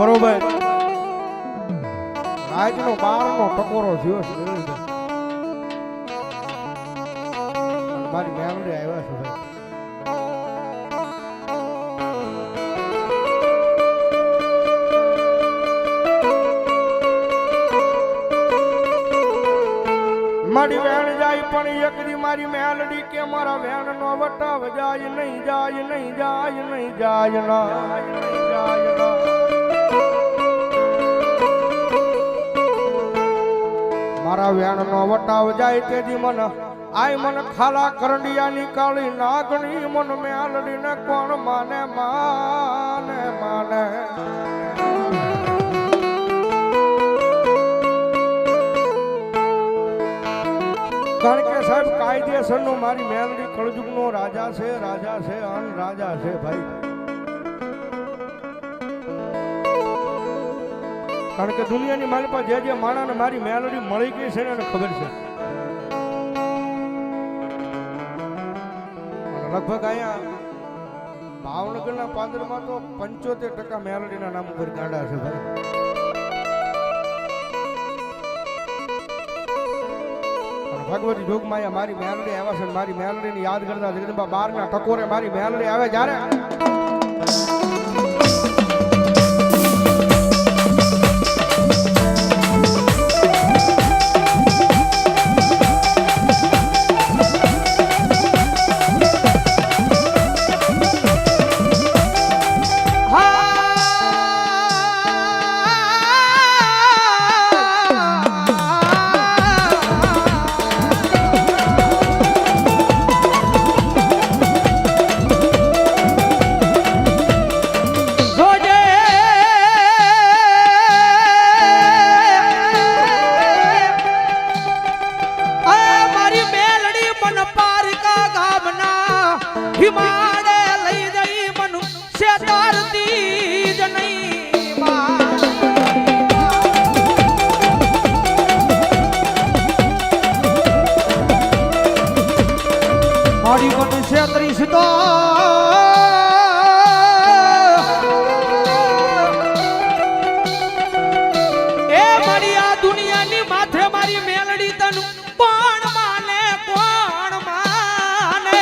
બરોબર રાજનો 12નો ટકોરો થયો છે મારી મેમરી આવ્યા છે ભાઈ મારી વેણ જાય પણ એક દી મારી મેલડી કે મારા વેણ નો વટાવ જાય નહીં જાય નહીં જાય નહીં જાય ના નહીં જાય ના મારા વેણ નો વટાવ જાય તેથી મને આય મન ખાલા કરંડિયાની કાળી નાગણી મન મેલડી ને કોણ માને માને માને કારણ કે સાહેબ કાયદેસરનો મારી મેલડી કળજુગનો રાજા છે અન રાજા છે ભાઈ કારણ કે દુનિયાની મારી પાસે જે માણાને મારી મેલડી મળી ગઈ છે ને એને ખબર છે લગભગ અહીંયા ભાવનગરના પાદરમાં તો 75% મેલડીના નામ ઉપર ગાંડા છે ભાઈ ભગવતી જોગમાં મારી મેલડી આવ્યા છે મારી મેલડીને યાદ કરતા જગદંબા 12ના ટકોરે મારી મેલડી આવે જ્યારે हिमाड़े लई जई मनु से तारती जनी मारी मनु से त्रिशतो ए मारी आ दुनिया नी माथे मारी मेलडी तनु कोण माने कोण माने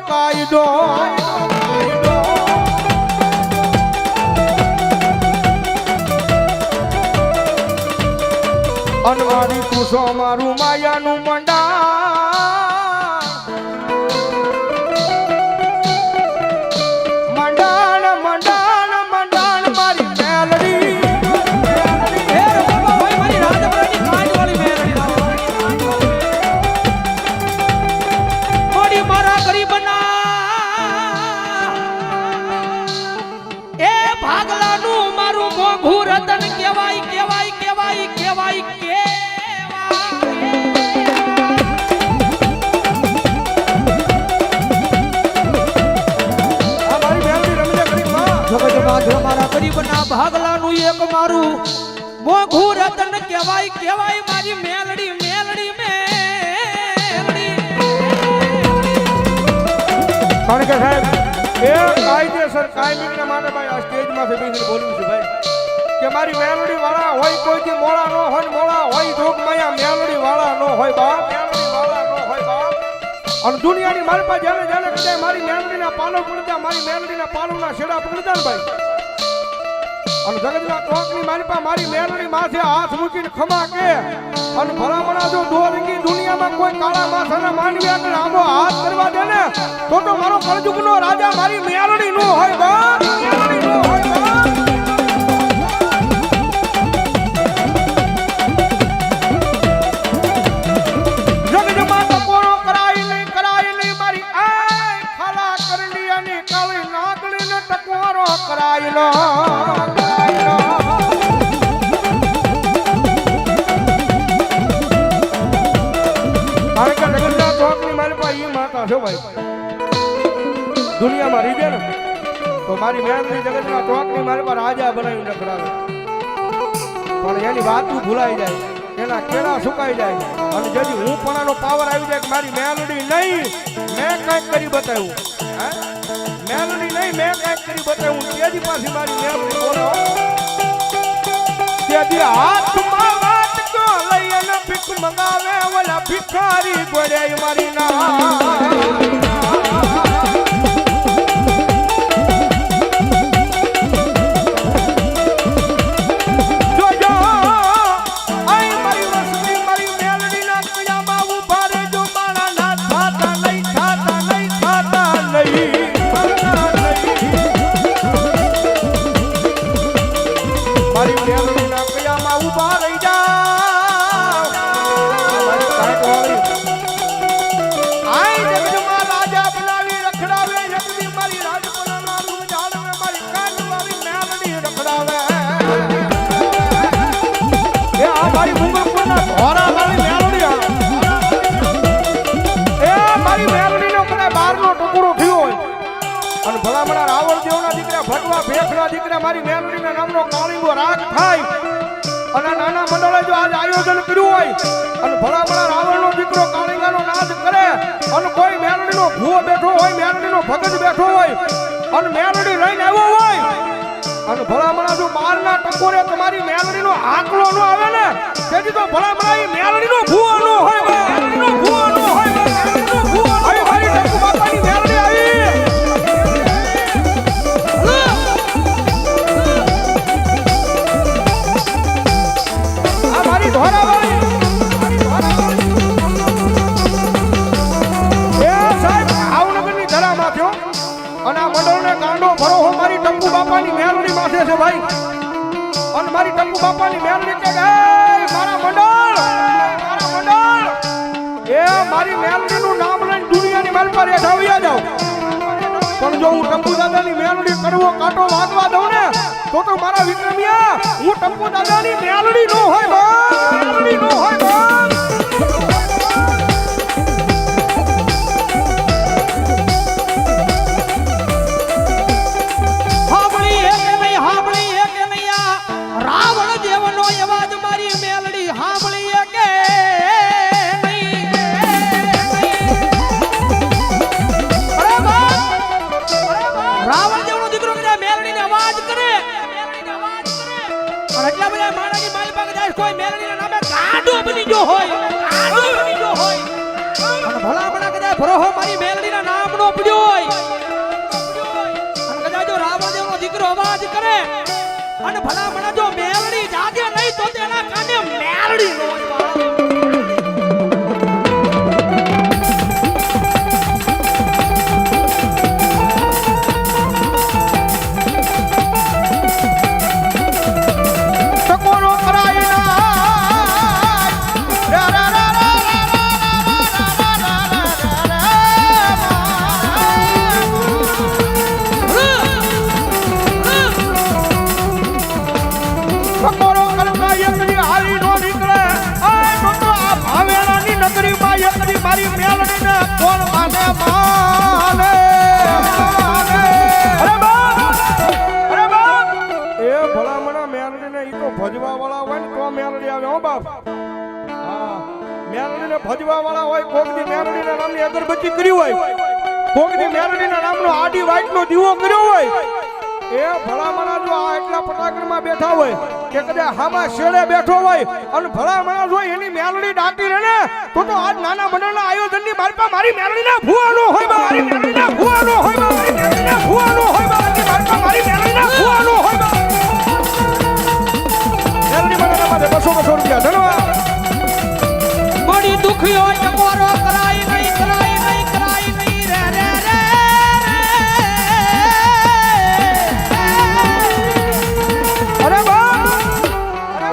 કાયદો અનવારી કુસો મારું માયાનું મંડાણ મારી મેલડી મારી રાજપરાની કાંડવાળી મેલડી મોડી મારા ગરીબના એ ભાગલાનું મારું મોંઘું રતન કહેવાય કહેવાય કહેવાય કહેવાય મારા ગરીબના ભાગલાનું એક મારું મોંઘું રતન કહેવાય કહેવાય મારી મેલડી મેલડી મેલડી કારણ કે સાહેબ એ કાયદેસર કાયમીના માટે ભાઈ આ સ્ટેજમાંથી બેસીને બોલું છું ભાઈ કે મારી મેલડી વાળા હોય કોઈથી મોળા ન હોય મોળા હોય જોગમાયા મેલડી વાળા ન હોય બાપ મેલડી વાળા ન હોય બાપ અને દુનિયાની મારી પાસે જાણે જાણે કદાચ મારી મેલડીના પાલો પડતા મારી મેલડીના પાલોના છેડા પડતા ને ભાઈ અને જગતના ટોકની મારી પાસે મારી મેલડી માથે હાથ મૂકીને ખમા કે અને ભલામણા જો દોરંગી દુનિયામાં કોઈ કાળા માથાના માનવી આગળ આંબો હાથ કરવા દે ને તો મારો કળજુગનો રાજા મારી મેલડી નો હોય બાપ મેલડી નો હોય બાપ જગતમાં ટકોરો કરાય નહીં મારી આય ખાલા કરંડિયાની કાળી નાગણીને ટકોરો કરાય નો દુનિયામાં રહી ગયા ને તો મારી મેલડી જગતના ચોકની મારી પર રાજા બનાવીને રખડાવે પણ એની વાતું ભૂલાઈ જાય એના કેળા સુકાઈ જાય અને જેથી હું પણ આનો પાવર આવી જાય કે મારી મેલડી નહીં મેં કંઈક કરી બતાવ્યું હે મેલડી નહીં મેં કંઈક કરી બતાવ્યું તેજી પાછી મારી મેલડી બોલો તેજી હાથમાં વાટકો લઈ અને ભીખ મંગાવે ઓલા ભિખારી ગોળે મારી ના ભગવા ભેખના દીકરા મારી મેલડીના નામનો કાળીંગો રાગ થાય અને નાના મંડળે જો આજ આયોજન કર્યું હોય અને ભલા રાવણનો દીકરો કાળીંગાનો નાદ કરે અને કોઈ મેલડીનો ભૂવો બેઠો હોય મેલડીનો ભગત બેઠો હોય અને મેલડી લઈને આવ્યો હોય અને ભલા જો બારના ટકોરે તમારી મેલડીનો આંકડો ન આવે ને તેથી તો ભલા એ મેલડીનો ભૂવો ન હોય મેલડીનો ભૂવો ન હોય મેલડીનો ભૂવો આવી મારી ટકુ બાપાની મેલડી આવી અને આ મંડળને ગાંડો ભરો હો મારી ટંકુ બાપાની મેલડી માથે છે ભાઈ અને મારી ટંકુ બાપાની મેલડી કે મારા મંડળ એ મારી મેલડીનું નામ લઈને દુનિયાની માલ પર હેઠાવ્યા જાવ પણ જો હું ટંકુ દાદાની મેલડી કરવો કાંટો વાગવા દઉં ને તો મારા વિક્રમિયા હું ટંકુ દાદાની મેલડી નો હોય મેલડી નો હોય ભરોહો મારી મેલડીના નામનો પૂજ્યો હોય અને કદાચ જો રાવણદેવનો દીકરો અવાજ કરે અને ભલા જો મેલડી જાગે નહીં તો તેના કાને મેલડી નો મારી મેલડીને કોણ માને માને અરે બાપ એ ભલામણા મેલડીને ઈ તો ભજવા વાળા હોય ને તો મેલડી આવે હો બાપ હા મેલડીને ભજવા વાળા હોય કોકની મેલડીના નામની અગરબત્તી કરી હોય કોકની મેલડીના નામનો આડી વાઈટનો દીવો કર્યો હોય એ ભલામણા જો આ એટલા પટાકરમાં બેઠા હોય કે કદાચ હામાં શેડે બેઠો હોય અને ભલામણા જો એની મેલડી ડાકી રહે ને તો આજ નાના મંડળના આયોજનની મારપા મારી મેલડીના ભૂવાનો હોય મારી મેલડીના ભૂવાનો હોય મારી મેલડીના ભૂવાનો હોય મારી મારપા મારી મેલડીના ભૂવાનો હોય મેલડી મંડળના માથે 200 રૂપિયા ધન્યવાદ બડી દુખી હોય ટકોરો કરાય નહીં રે અરે બા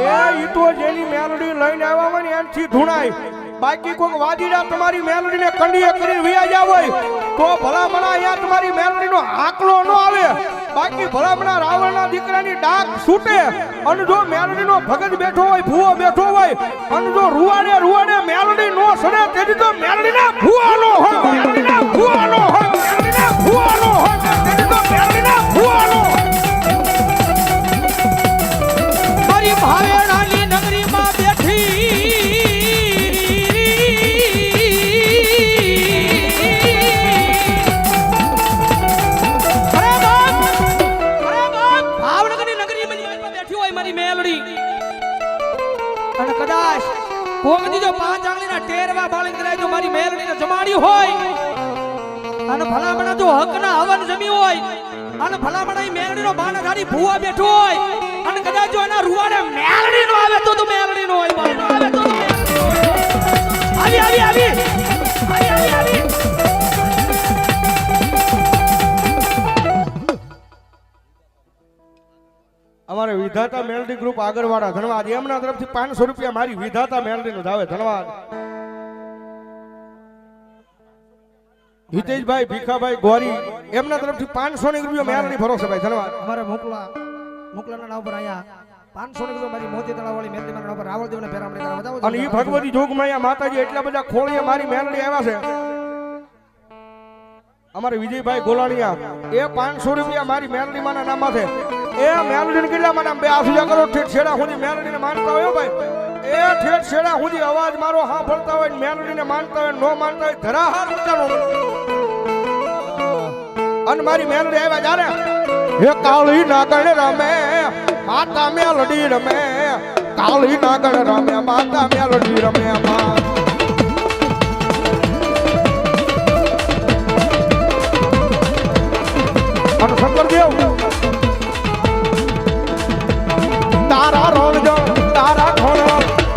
એ ઈ તો જેની મેલડી લઈને આવ્યા હોય ને એનથી ધૂણાય બાકી કોઈ વાજીડા તમારી મેલડીને કંડીએ કરીને વિયા જાવ હોય તો ભલામણા અહીંયા તમારી મેલડીનો આંકડો ન આવે બાકી ભલામણા રાવણના દીકરાની ડાક છૂટે અને જો મેલડીનો ભગત બેઠો હોય ભૂવો બેઠો હોય અને જો રૂવાડે મેલડી નો સડે તેથી તો મેલડીના ભૂવાનો હોય મેલડીના ભૂવાનો હોય મેલડીના ભૂવાનો હોય તેથી તો મેલડીના ભૂવાનો કોકની જો 5 આંગળીના ટેરવા બાળીને કરાય જો મારી મેલડીને જમાડી હોય અને ભલામણા જો હકના હવન જમી હોય અને ભલામણા ઈ મેલડીનો બાણાધારી ભૂવા બેઠો હોય અને કદાચ જો એના રૂવાડે મેલડી નો આવે તો મેલડી નો હોય બાળનો આવે તો આવી અમારે વિધાતા મેલડી ગ્રુપ આગળવાળા ધન્યવાદ એમના તરફથી 500 રૂપિયા મારી વિધાતા મેલડી નું ધાવે ધન્યવાદ હિતેશભાઈ ભીખાભાઈ ગોરી એમના તરફથી 500 ની રૂપિયા મેલડી ભરોસે ભાઈ ધન્યવાદ અમારે મોકલાના નામ પર આયા 500 ની મારી મોતી તળાવવાળી મેલડી મારા નામ પર રાવળદેવને પેરામણી કરવા બતાવો અને ઈ ભગવતી જોગમાયા માતાજી એટલા બધા ખોળીએ મારી મેલડી આવ્યા છે અમારે વિજયભાઈ ગોલાણીયા એ 500 રૂપિયા મારી મેલડી માના નામમાં છે એ મેલડીને કેટલા મને બે આસુજા કરો ઠેઠ છેડા સુધી મેલડીને માનતા હોય ભાઈ એ ઠેઠ છેડા સુધી અવાજ મારો સાંભળતા હોય મેલડીને માનતા હોય નો માનતા હોય ધરાહાર ઊંચાનો અને મારી મેલડી આવ્યા જારે હે કાળી નાગણ રમે માતા મેલડી રમે કાળી નાગણ રમે માતા મેલડી રમે અને શંકરદેવ તારા રણજણ તારા ખોણ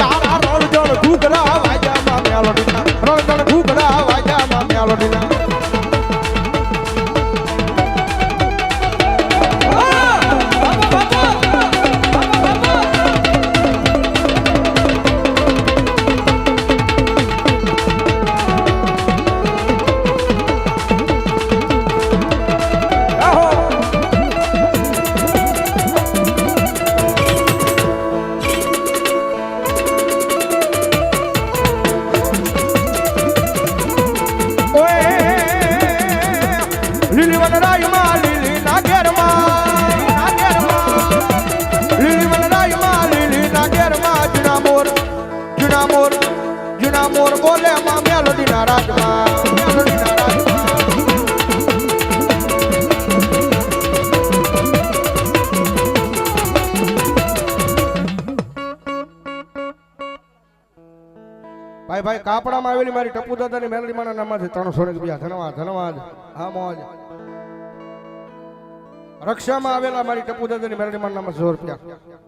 તારા રણજણ ઘૂઘરા વાજામાં મેલડીના રણજણ ઘૂઘરા વાજામાં મેલડીના મોર બોલે માં મેલડીના રાજમાં મેલડીના રાજમાં ભાઈ કાપડામાં આવેલી મારી ટપુ દાદાની મેલડી માના નામમાંથી 300 રૂપિયા ધન્યવાદ ધન્યવાદ હા મોજ રક્ષામાં આવેલા મારી ટપુ દાદાની મેલડી માના નામમાં 100 રૂપિયા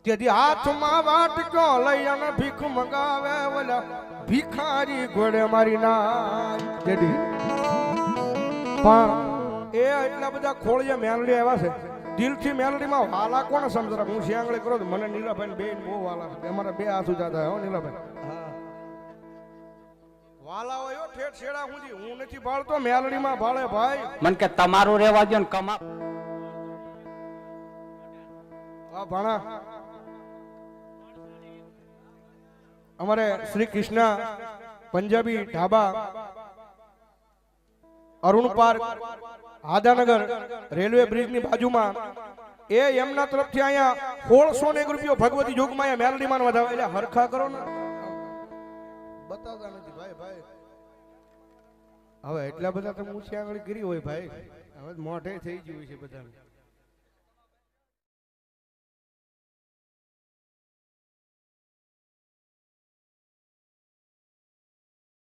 તેથી હાથમાં વાટકો લઈ અને ભીખ મંગાવે ઓલા ભિખારી ઘોડે મારી ના જેડી પણ એ એટલા બધા ખોળિયા મેલડી આવ્યા છે દિલથી મેલડીમાં વાલા કોણ સમજરા હું શિયાંગળી કરો તો મને નીલાભાઈ બેન બહુ વાલા છે અમારા બે આસુ જાતા હો નીલાભાઈ વાલા હોય ઠેઠ છેડા હું નથી ભાળતો મેલડીમાં ભાળે ભાઈ મન કે તમારું રહેવા દો ને કમા આ ભણા અમારે Shri Krishna Punjabi Dhaba Arun park Adanagar railway bridge ની બાજુમાં એ એમના તરફથી અહીંયા 1601 રૂપિયો ભગવતી જોગમાયા મેલડી માં વધાવે એટલે હરખા કરો ને બતાવતા નથી ભાઈ હવે એટલા બધા તમે ઊંચી આગળ કરી હોય ભાઈ હવે મોઢે થઈ ગયું છે બધા